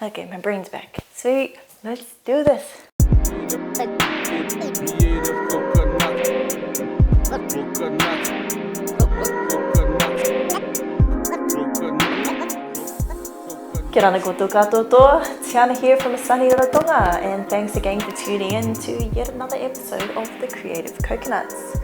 Okay, my brain's back. Sweet, let's do this. Kreative Kokanuts. Kia ora koutou katoa, Tiana here from sunny Rarotonga, and thanks again for tuning in to yet another episode of the Kreative Kokanuts.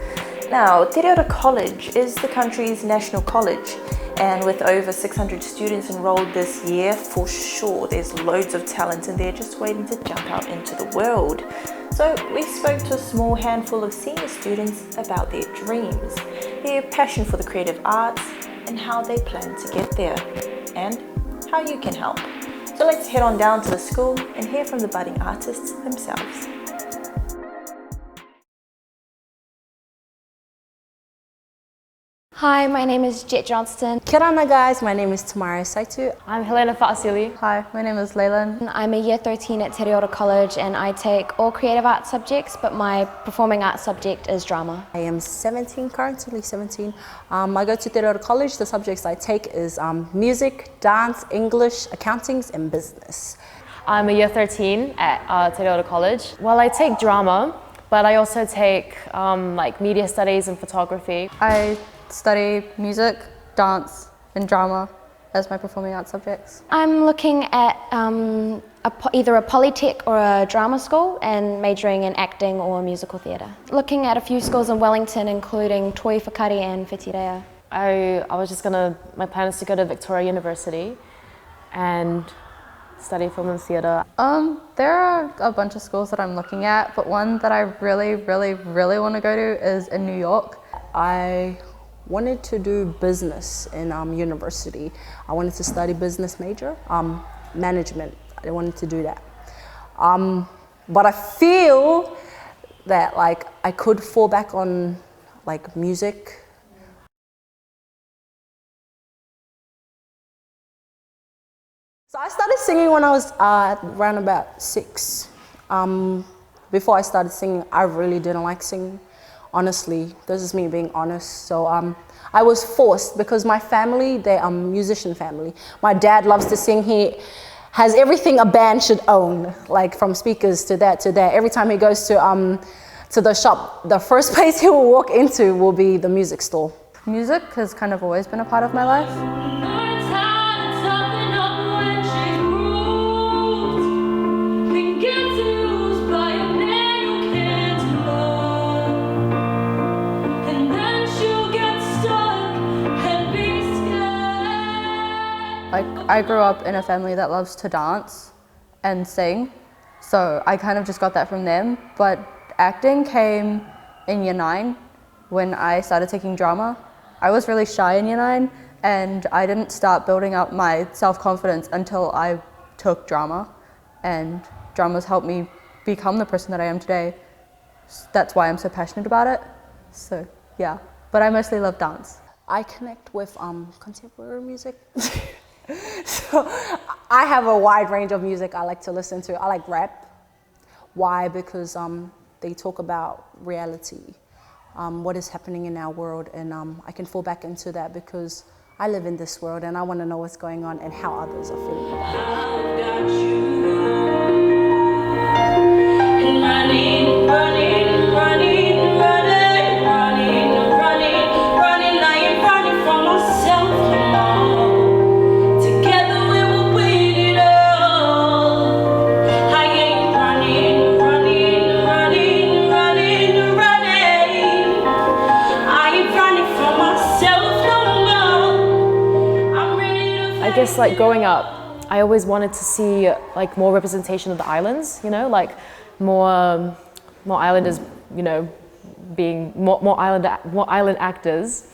Now, Tereora College is the country's national college, and with over 600 students enrolled this year, for sure there's loads of talent in there just waiting to jump out into the world. So we spoke to a small handful of senior students about their dreams, their passion for the creative arts, and how they plan to get there, and how you can help. So let's head on down to the school and hear from the budding artists themselves. Hi, my name is Jet Johnston. Kia ora guys, my name is Tamara Saitu. I'm Helena Fa'asili. Hi, my name is Leyland. I'm a year 13 at Tereora College and I take all creative arts subjects, but my performing arts subject is drama. I am 17, currently 17. I go to Tereora College. The subjects I take is music, dance, English, accountings, and business. I'm a year 13 at Tereora College. Well, I take drama, but I also take like media studies and photography. I study music, dance, and drama as my performing arts subjects. I'm looking at either a polytech or a drama school and majoring in acting or musical theatre. Looking at a few schools in Wellington, including Toi Whakari and Whitireia. My plan is to go to Victoria University and study film and theatre. There are a bunch of schools that I'm looking at, but one that I really want to go to is in New York. I wanted to do business in university. I wanted to study business major, management. I wanted to do that. But I feel that like I could fall back on like music. So I started singing when I was around about 6. Before I started singing, I really didn't like singing. Honestly, this is me being honest. So I was forced because my family, they're a musician family. My dad loves to sing. He has everything a band should own, like from speakers to that to that. Every time he goes to the shop, the first place he will walk into will be the music store. Music has kind of always been a part of my life. Like, I grew up in a family that loves to dance and sing, so I kind of just got that from them. But acting came in year 9 when I started taking drama. I was really shy in year 9 and I didn't start building up my self-confidence until I took drama, and drama's helped me become the person that I am today. That's why I'm so passionate about it. So yeah, but I mostly love dance. I connect with contemporary music. So I have a wide range of music I like to listen to. I like rap. Why? Because they talk about reality, what is happening in our world, and I can fall back into that because I live in this world and I want to know what's going on and how others are feeling about it. I guess like growing up, I always wanted to see like more representation of the islands, you know, like more islanders, you know, being more island actors,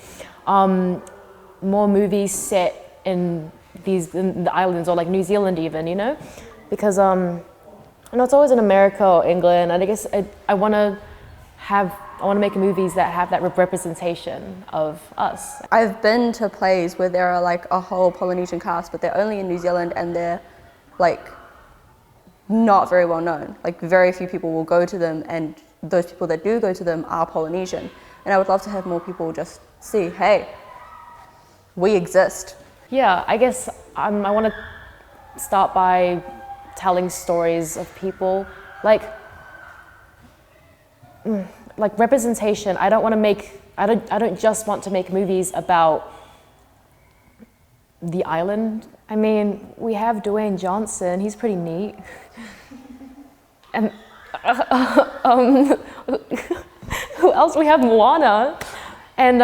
more movies set in the islands or like New Zealand even, you know, because you know, it's always in America or England, and I guess I want to make movies that have that representation of us. I've been to plays where there are like a whole Polynesian cast, but they're only in New Zealand and they're like not very well known. Like very few people will go to them, and those people that do go to them are Polynesian. And I would love to have more people just see, hey, we exist. Yeah, I guess I want to start by telling stories of people, like representation. I don't just want to make movies about the island. I mean, we have Dwayne Johnson, he's pretty neat. And who else? We have Moana. And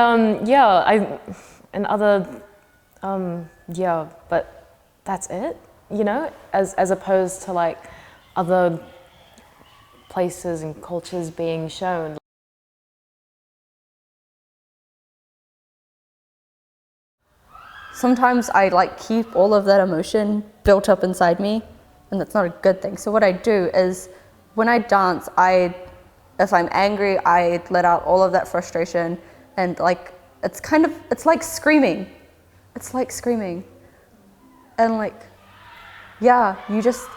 but that's it, you know, as opposed to like other places and cultures being shown. Sometimes I like keep all of that emotion built up inside me, and that's not a good thing. So what I do is when I dance, if I'm angry, I let out all of that frustration, and like it's like screaming. It's like screaming. And like, yeah, you just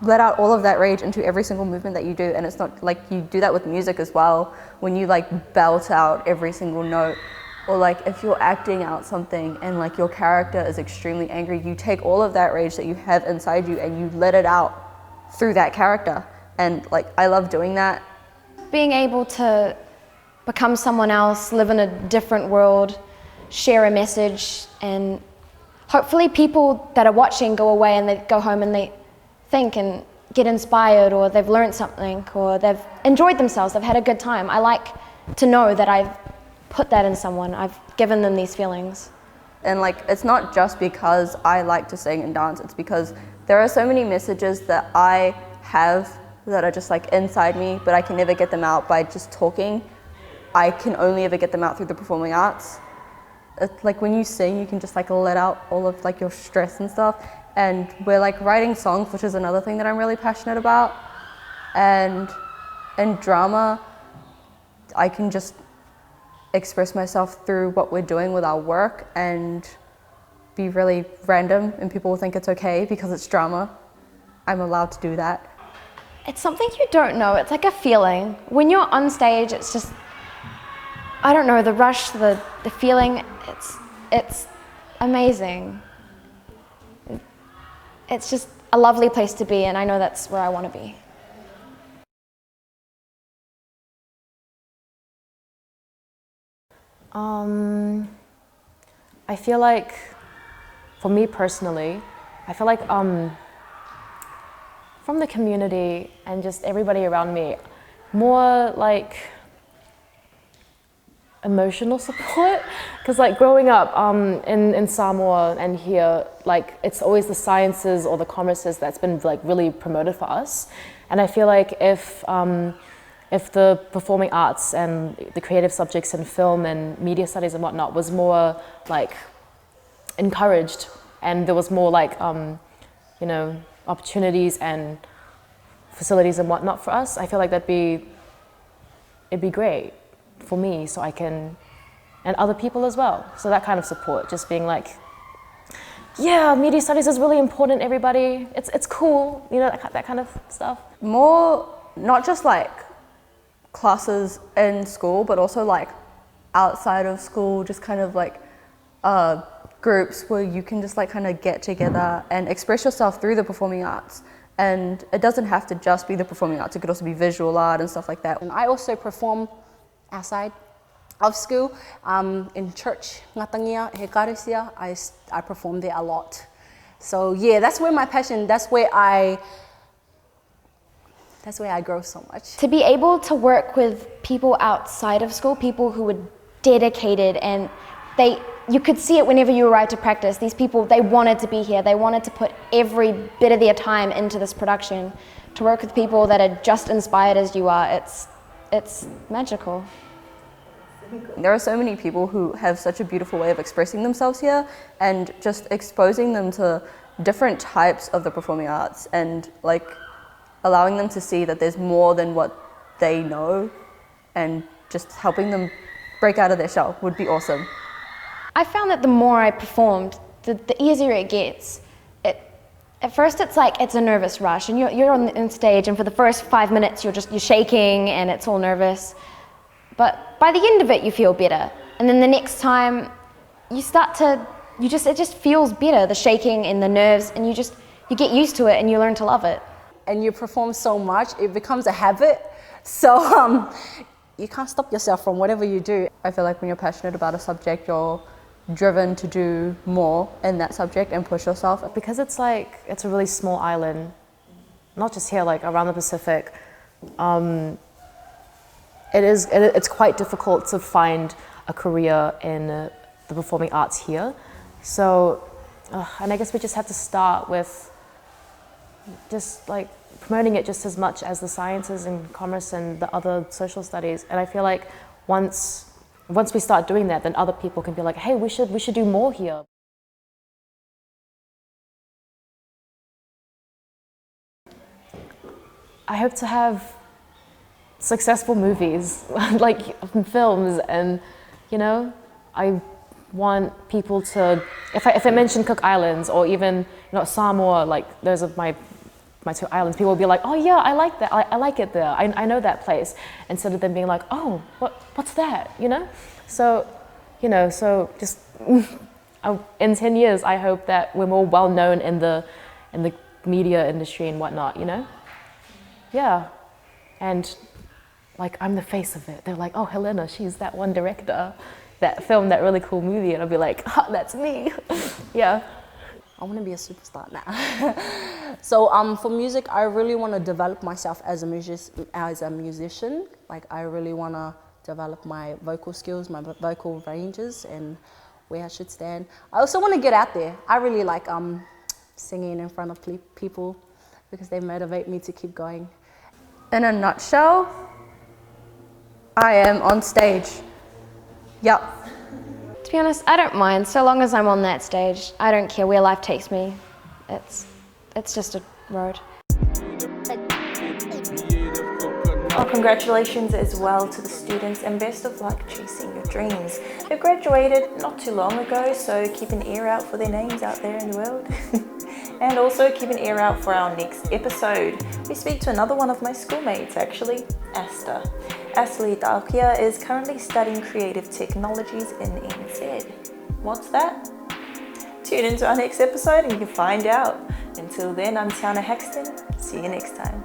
let out all of that rage into every single movement that you do. And it's not like you do that with music as well, when you like belt out every single note. Or like if you're acting out something and like your character is extremely angry, you take all of that rage that you have inside you and you let it out through that character. And like, I love doing that. Being able to become someone else, live in a different world, share a message, and hopefully people that are watching go away and they go home and they think and get inspired, or they've learned something, or they've enjoyed themselves, they've had a good time. I like to know that I've put that in someone, I've given them these feelings. And like, it's not just because I like to sing and dance, it's because there are so many messages that I have that are just like inside me, but I can never get them out by just talking. I can only ever get them out through the performing arts. It's like when you sing, you can just like let out all of like your stress and stuff. And we're like writing songs, which is another thing that I'm really passionate about. And in drama, I can just express myself through what we're doing with our work and be really random, and people will think it's okay because it's drama. I'm allowed to do that. It's something you don't know, it's like a feeling. When you're on stage, it's just, I don't know, the rush, the feeling, it's amazing. It's just a lovely place to be, and I know that's where I want to be. I feel like, for me personally, I feel like from the community and just everybody around me, more like emotional support. Because like growing up in Samoa and here, like it's always the sciences or the commerces that's been like really promoted for us. And I feel like if the performing arts and the creative subjects in film and media studies and whatnot was more like encouraged, and there was more like you know, opportunities and facilities and whatnot for us, I feel like it'd be great for me, so I can, and other people as well. So that kind of support, just being like, yeah, media studies is really important, everybody. It's cool, you know, that kind of stuff. More, not just like classes in school, but also like outside of school, just kind of like groups where you can just like kind of get together and express yourself through the performing arts. And it doesn't have to just be the performing arts, it could also be visual art and stuff like that. And I also perform outside of school, in church, Ngatangia, Hekaresia, I perform there a lot. So yeah, that's where my passion, that's where I grow so much. To be able to work with people outside of school, people who were dedicated, and you could see it whenever you arrived to practice. These people, they wanted to be here. They wanted to put every bit of their time into this production. To work with people that are just inspired as you are, it's magical. There are so many people who have such a beautiful way of expressing themselves here, and just exposing them to different types of the performing arts, and like allowing them to see that there's more than what they know, and just helping them break out of their shell would be awesome. I found that the more I performed, the easier it gets. At first it's like, it's a nervous rush, and you're on stage, and for the first 5 minutes you're shaking and it's all nervous. But by the end of it you feel better. And then the next time you start to, it just feels better, the shaking and the nerves, and you get used to it and you learn to love it. And you perform so much, it becomes a habit. So you can't stop yourself from whatever you do. I feel like when you're passionate about a subject, you're driven to do more in that subject and push yourself. Because it's a really small island, not just here, like around the Pacific, it's quite difficult to find a career in the performing arts here. So, and I guess we just have to start with just like promoting it just as much as the sciences and commerce and the other social studies. And I feel like once we start doing that, then other people can be like, hey, we should do more here. I hope to have successful movies, like films, and I want people to, if I mention Cook Islands or even Samoa, like those are my two islands, people will be like, oh yeah, I like that, I like it there, I know that place, instead of them being like, oh, what's that, So, so just in 10 years, I hope that we're more well known in the media industry and whatnot, Yeah, and like I'm the face of it. They're like, oh, Helena, she's that one director that filmed that really cool movie, and I'll be like, oh, that's me. Yeah. I want to be a superstar now. So for music, I really want to develop myself as a musician. Like I really want to develop my vocal skills, my vocal ranges, and where I should stand. I also want to get out there. I really like singing in front of people because they motivate me to keep going. In a nutshell, I am on stage. Yep. To be honest, I don't mind, so long as I'm on that stage. I don't care where life takes me. It's just a road. Well, congratulations as well to the students and best of luck chasing your dreams. They graduated not too long ago, so keep an ear out for their names out there in the world. And also keep an ear out for our next episode. We speak to another one of my schoolmates actually, Asta. Ashley Dalkia is currently studying creative technologies in NZ. What's that? Tune into our next episode and you can find out. Until then, I'm Tiana Haxton. See you next time.